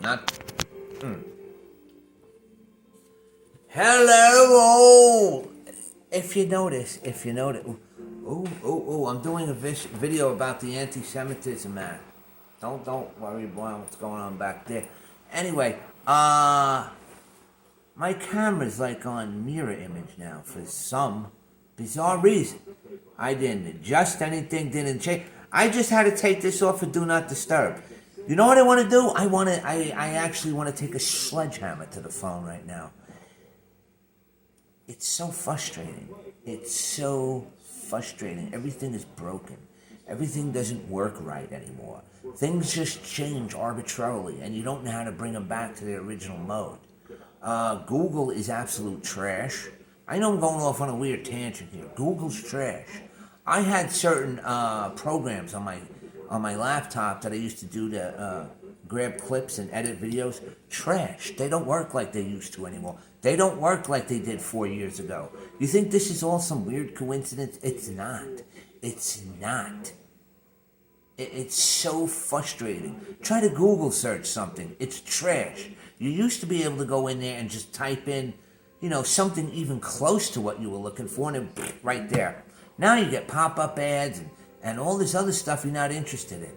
Not. Hello. If you notice. I'm doing a video about the anti-Semitism act. Don't worry about what's going on back there. Anyway, my camera's like on mirror image now for some bizarre reason. I didn't adjust anything, didn't change. I just had to take this off for Do Not Disturb. You know what I want to do? I actually want to take a sledgehammer to the phone right now. It's so frustrating. Everything is broken. Everything doesn't work right anymore. Things just change arbitrarily, and you don't know how to bring them back to their original mode. Google is absolute trash. I know I'm going off on a weird tangent here. Google's trash. I had certain programs on my laptop that I used to do to grab clips and edit videos. Trash. They don't work like they used to anymore. They don't work like they did 4 years ago. You think this is all some weird coincidence? It's not. It's not. It's so frustrating. Try to Google search something. It's trash. You used to be able to go in there and just type in, something even close to what you were looking for, and then right there. Now you get pop-up ads and all this other stuff you're not interested in.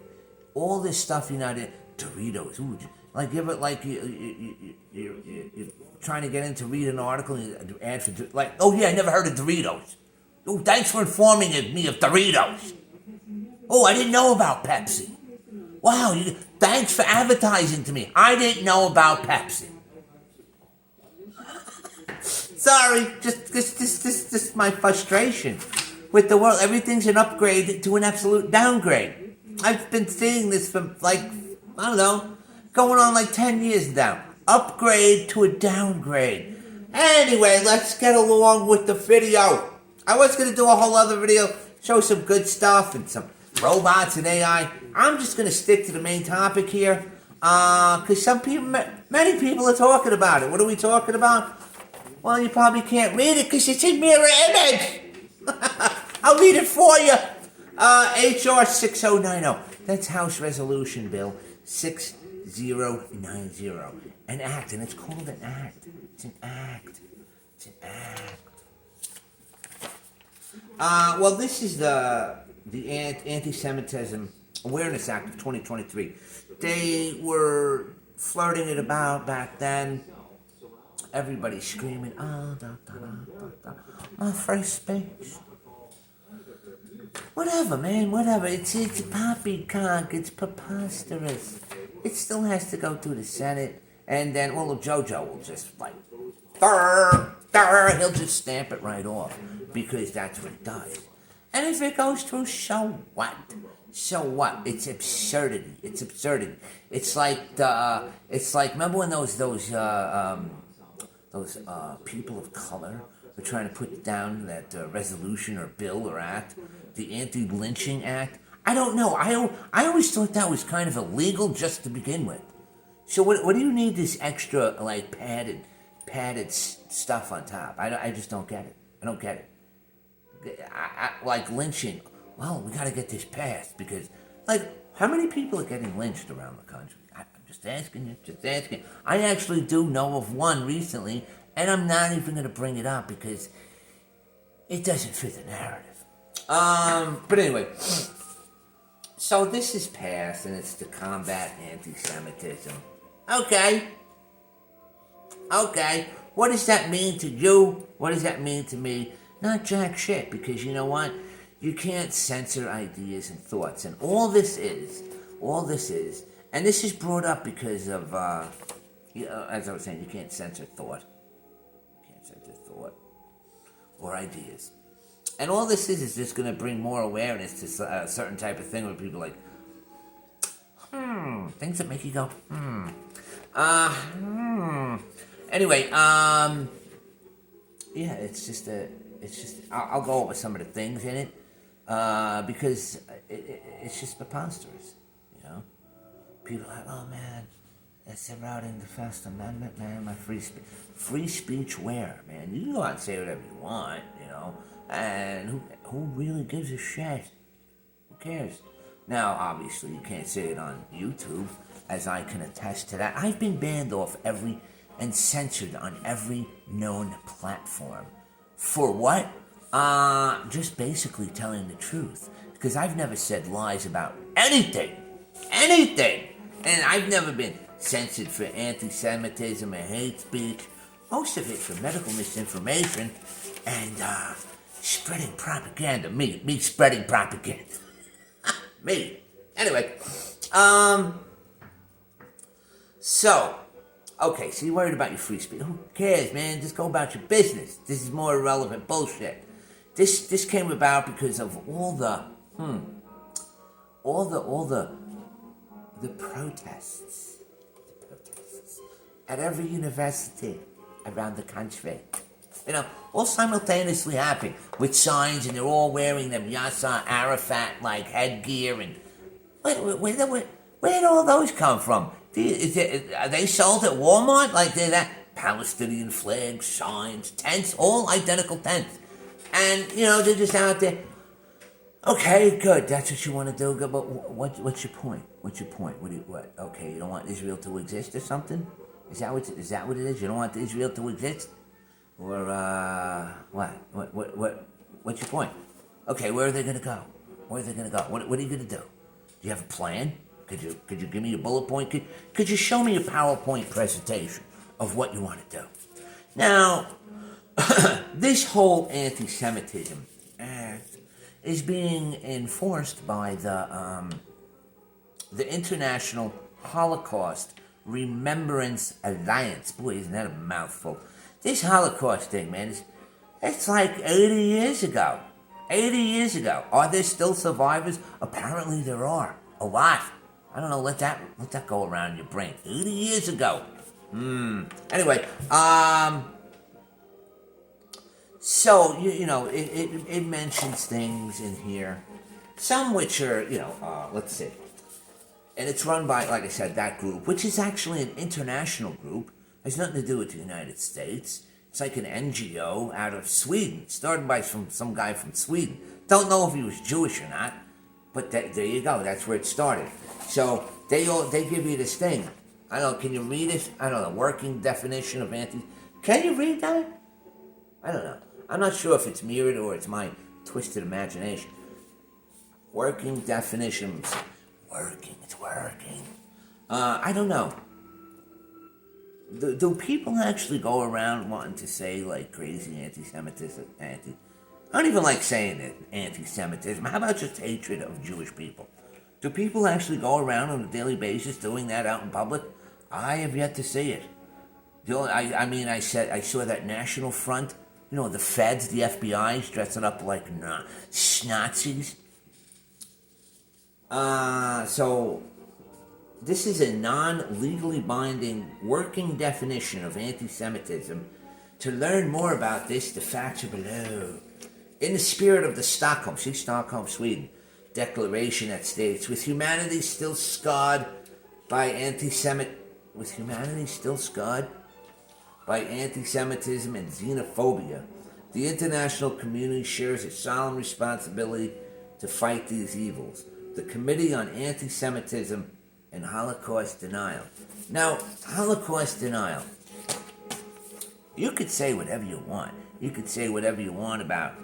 All this stuff you're not in. Doritos. Ooh, like give it like you're trying to get in to read an article and you ad for oh yeah, I never heard of Doritos. Oh, thanks for informing me of Doritos. Oh, I didn't know about Pepsi. Wow, thanks for advertising to me. I didn't know about Pepsi. Sorry, just my frustration with the world. Everything's an upgrade to an absolute downgrade. I've been seeing this for going on like 10 years now. Upgrade to a downgrade. Anyway, let's get along with the video. I was going to do a whole other video, show some good stuff and some robots and AI. I'm just going to stick to the main topic here, because many people are talking about it. What are we talking about? Well, you probably can't read it because it's in mirror image. I'll read it for you. HR 6090. That's House Resolution Bill 6090. An act, and it's called an act. It's an act. Well, this is the Anti-Semitism Awareness Act of 2023. They were flirting it about back then. Everybody's screaming, my free speech. Whatever, man, whatever. It's poppycock. It's preposterous. It still has to go through the Senate, and then, JoJo will just he'll just stamp it right off, because that's what it does. And if it goes through, so what? So what? It's absurdity. It's like remember when those people of color were trying to put down that resolution or bill or act, the Anti-Lynching Act? I don't know. I always thought that was kind of illegal just to begin with. So what do you need this extra padded stuff on top? I just don't get it. I don't get it. Like lynching. Well, we got to get this passed because, how many people are getting lynched around the country? I'm just asking you. I actually do know of one recently, and I'm not even going to bring it up because it doesn't fit the narrative. But anyway, so this is passed, and it's to combat anti-Semitism. Okay. What does that mean to you? What does that mean to me? Not jack shit, because you know what? You can't censor ideas and thoughts, and all this is, and this is brought up because of, as I was saying, you can't censor thought. Or ideas. And all this is just going to bring more awareness to a certain type of thing where people are like, things that make you go, Anyway, yeah, I'll go over some of the things in it, because it's just preposterous, People are like, oh man, that's eroding the First Amendment, man, my free speech where, man? You can go out and say whatever you want, and who really gives a shit? Who cares? Now, obviously, you can't say it on YouTube, as I can attest to that. I've been banned off every and censored on every known platform. For what? Just basically telling the truth. Because I've never said lies about anything. Anything! And I've never been censored for anti-Semitism or hate speech. Most of it for medical misinformation and spreading propaganda. Me spreading propaganda. Me. Anyway, so, okay, so you're worried about your free speech. Who cares, man? Just go about your business. This is more irrelevant bullshit. This came about because of all the protests at every university around the country. You know, all simultaneously happening with signs, and they're all wearing them Yasser Arafat like headgear. And where did all those come from? Are they sold at Walmart? Like they're that Palestinian flags, signs, tents, all identical tents, and you know they're just out there. Okay, good. That's what you want to do. Good, but what's your point? What's your point? What? Okay, you don't want Israel to exist or something? Is that what it is? You don't want Israel to exist? Or what? What's your point? Okay, where are they gonna go? Where are they gonna go? What are you gonna do? Do you have a plan? Could you give me a bullet point? Could you show me a PowerPoint presentation of what you want to do? Now, this whole anti-Semitism act is being enforced by the International Holocaust Remembrance Alliance. Boy, isn't that a mouthful? This Holocaust thing, man, it's like 80 years ago. 80 years ago. Are there still survivors? Apparently there are. A lot. I don't know, let that go around your brain. 80 years ago. Anyway, so, you know, it mentions things in here. Some which are, let's see. And it's run by, like I said, that group, which is actually an international group. Has nothing to do with the United States. It's like an NGO out of Sweden, started by some guy from Sweden. Don't know if he was Jewish or not, but there you go. That's where it started. So they give you this thing. I don't know. Can you read it? I don't know. Working definition of anti. Can you read that? I don't know. I'm not sure if it's mirrored or it's my twisted imagination. Working definition. Working. It's working. I don't know. Do people actually go around wanting to say like crazy anti-Semitism? I don't even like saying it, anti-Semitism. How about just hatred of Jewish people? Do people actually go around on a daily basis doing that out in public? I have yet to see it. I saw that National Front, the feds, the FBI's dressing up like Nazis. So this is a non-legally binding working definition of anti-Semitism. To learn more about this, the facts are below. In the spirit of the Stockholm, Sweden, declaration that states, with humanity still scarred by anti-Semitism and xenophobia, the international community shares a solemn responsibility to fight these evils. The Committee on Anti-Semitism and Holocaust Denial. Now, Holocaust denial. You could say whatever you want. You could say whatever you want about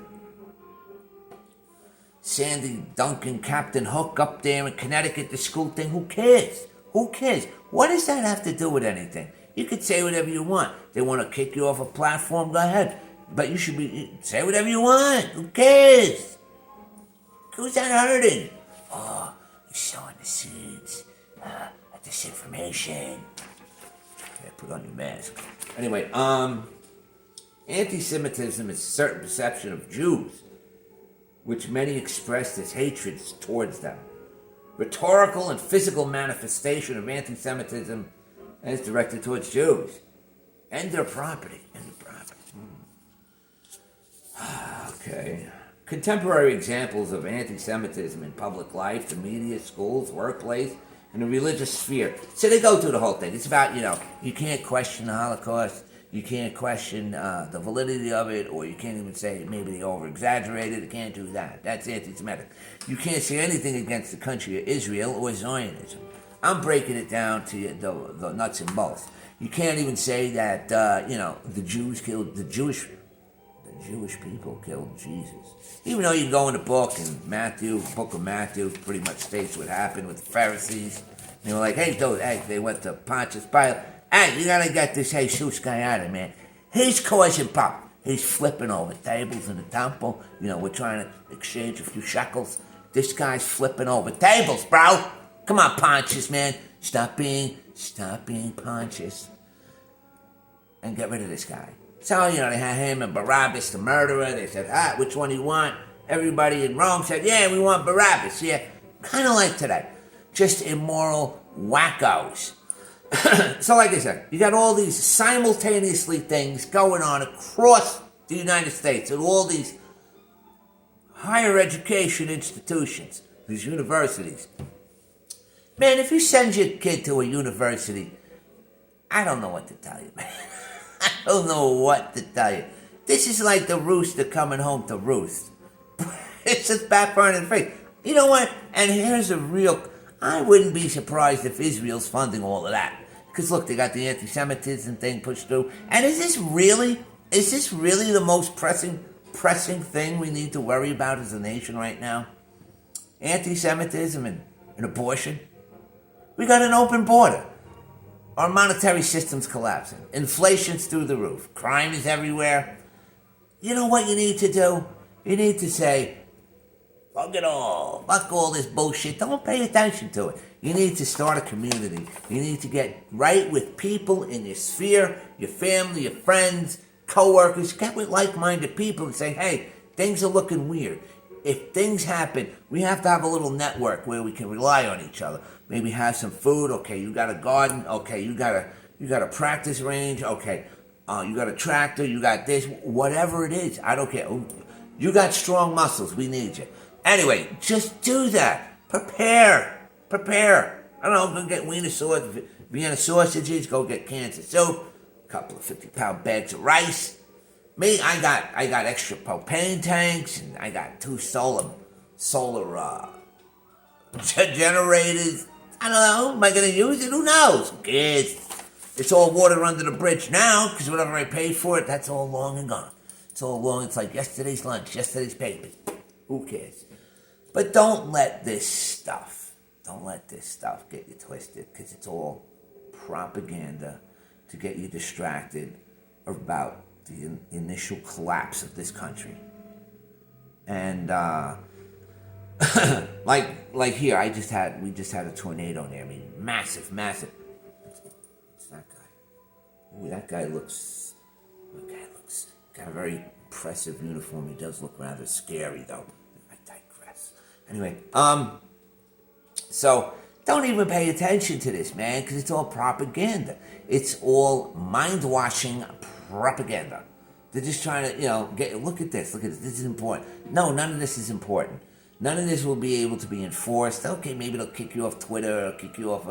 Sandy Duncan, Captain Hook up there in Connecticut, the school thing. Who cares? Who cares? What does that have to do with anything? You could say whatever you want. They want to kick you off a platform, go ahead. But you should say whatever you want. Who cares? Who's that hurting? Oh, you're sowing the seeds of disinformation. Yeah, put on your mask. Anyway, anti-Semitism is a certain perception of Jews, which many expressed as hatred towards them. Rhetorical and physical manifestation of anti-Semitism is directed towards Jews and their property. Okay. Contemporary examples of anti-Semitism in public life, the media, schools, workplace, and the religious sphere. So they go through the whole thing. It's about, you can't question the Holocaust. You can't question the validity of it, or you can't even say maybe they over-exaggerated. You can't do that. That's anti-Semitic. You can't say anything against the country of Israel or Zionism. I'm breaking it down to you, the nuts and bolts. You can't even say that the Jews killed the Jewish people killed Jesus. Even though you go in the book and book of Matthew pretty much states what happened with the Pharisees. They were like, hey, they went to Pontius Pilate. Hey, you gotta get this Jesus guy out of here, man. He's causing pop. He's flipping over tables in the temple. We're trying to exchange a few shekels. This guy's flipping over tables, bro. Come on, Pontius, man. Stop being Pontius. And get rid of this guy. So, they had him and Barabbas, the murderer. They said, which one do you want? Everybody in Rome said, yeah, we want Barabbas. Yeah, kind of like today. Just immoral wackos. So like I said, you got all these simultaneously things going on across the United States at all these higher education institutions, these universities. Man, if you send your kid to a university, I don't know what to tell you, man. I don't know what to tell you. This is like the rooster coming home to roost. It's just backburning in the face. You know what? And here's I wouldn't be surprised if Israel's funding all of that. Because look, they got the anti-Semitism thing pushed through. And is this really the most pressing thing we need to worry about as a nation right now? Anti-Semitism and abortion? We got an open border. Our monetary system's collapsing. Inflation's through the roof. Crime is everywhere. You know what you need to do? You need to say, fuck it all. Fuck all this bullshit. Don't pay attention to it. You need to start a community. You need to get right with people in your sphere, your family, your friends, co-workers. Get with like-minded people and say, hey, things are looking weird. If things happen, we have to have a little network where we can rely on each other. Maybe have some food. Okay, you got a garden. Okay, you got a practice range. Okay, you got a tractor. You got this. Whatever it is, I don't care. You got strong muscles. We need you. Anyway, just do that. Prepare. I don't know, go get Vienna sausages, go get cans of soup, a couple of 50-pound bags of rice. Me, I got extra propane tanks, and I got 2 solar generators. I don't know, am I going to use it? Who knows? Who cares? It's all water under the bridge now, because whatever I paid for it, that's all long and gone. It's like yesterday's lunch, yesterday's papers. Who cares? But don't let this stuff get you twisted, because it's all propaganda to get you distracted about the initial collapse of this country. And like here, we just had a tornado near me, massive. It's that guy. Ooh, that guy looks got a very impressive uniform. He does look rather scary though. I digress. Anyway, so don't even pay attention to this, man, because it's all propaganda. It's all mind-washing propaganda. They're just trying to, look at this. This is important. No, none of this is important. None of this will be able to be enforced. Okay, maybe they'll kick you off Twitter or kick you off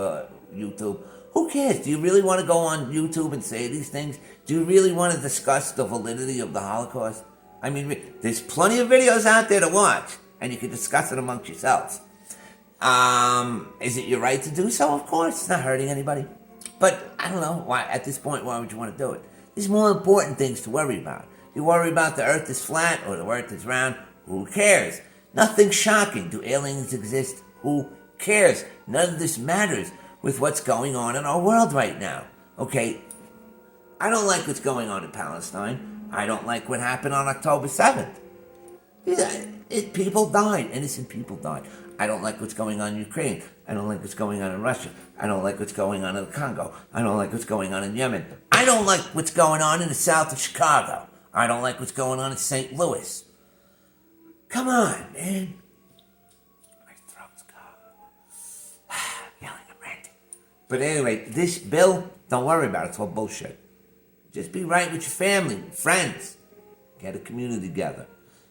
YouTube. Who cares? Do you really want to go on YouTube and say these things? Do you really want to discuss the validity of the Holocaust? I mean, there's plenty of videos out there to watch, and you can discuss it amongst yourselves. Is it your right to do so? Of course, it's not hurting anybody. But I don't know why. At this point, why would you want to do it? There's more important things to worry about. You worry about the Earth is flat or the Earth is round. Who cares? Nothing shocking. Do aliens exist? Who cares? None of this matters with what's going on in our world right now. Okay, I don't like what's going on in Palestine. I don't like what happened on October 7th. People died. Innocent people died. I don't like what's going on in Ukraine. I don't like what's going on in Russia. I don't like what's going on in the Congo. I don't like what's going on in Yemen. I don't like what's going on in the south of Chicago. I don't like what's going on in St. Louis. Come on, man. My throat's gone. Yelling and ranting. But anyway, this bill, don't worry about it. It's all bullshit. Just be right with your family, friends. Get a community together.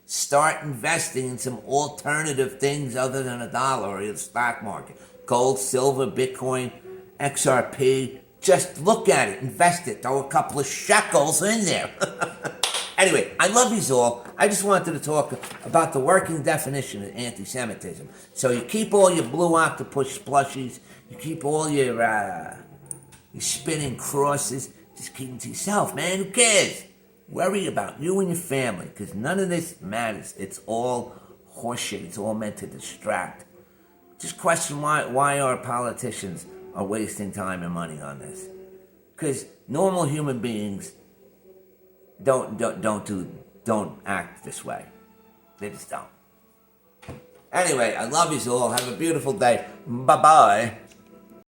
Start investing in some alternative things other than $1 or the stock market. Gold, silver, Bitcoin, XRP, Just look at it, invest it, throw a couple of shekels in there. Anyway, I love you all. I just wanted to talk about the working definition of anti-Semitism. So you keep all your blue octopus plushies, you keep all your spinning crosses, just keep them to yourself, man. Who cares? Worry about you and your family, because none of this matters. It's all horseshit. It's all meant to distract. Just question why our politicians are wasting time and money on this. Because normal human beings don't act this way. They just don't. Anyway, I love you all. Have a beautiful day. Bye-bye.